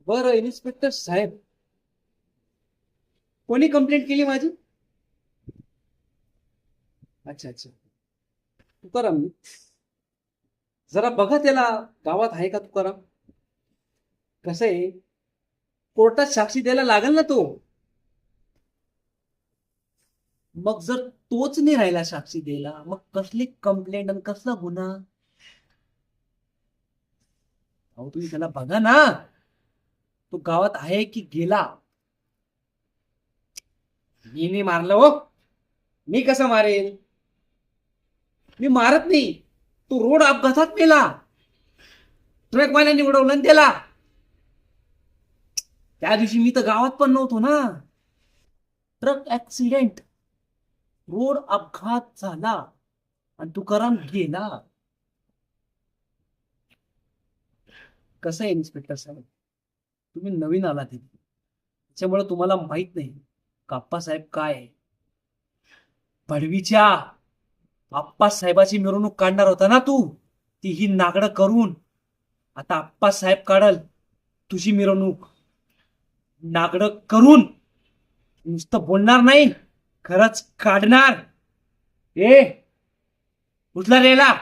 बरं इन्स्पेक्टर साहेब, कोणी कंप्लेंट केली माझी? अच्छा अच्छा. तुकाराम, जरा बघा त्याला, गावात आहे का तुकाराम? कसं आहे, कोर्टात साक्षी द्यायला लागेल ना तो. मग जर तोच नाही राहिला साक्षी द्यायला, मग कसली कंप्लेंट आणि कसला गुन्हा? अहो तुम्ही त्याला बघा ना, तो गावात आहे की गेला? मी नाही मारलं हो. मी कसं मारेल? मी मारत नाही. तो रोड अपघातात मेला. ट्रकवाल्याने उडवलं आणि त्याला. त्या दिवशी मी तर गावात पण नव्हतो ना. ट्रक ऍक्सिडेंट, रोड अपघात झाला आणि तुकाराम गेला. कसं आहे इन्स्पेक्टर साहेब, तुम्ही नवीन आलात इथे, त्याच्यामुळे तुम्हाला माहित नाही आप्पासाहेब काय आहे. पडवीच्या आप्पासाहेबाची मिरवणूक काढणार होता ना तू, ती ही नागडं करून. आता आप्पासाहेब काढल तुझी मिरवणूक, नागडं करून. नुसतं बोलणार नाही, खरंच काढणार. ए, उचला रेला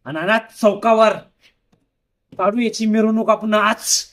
आणि अनाथ चौकावर काढू याची मिरवणूक आपण आज.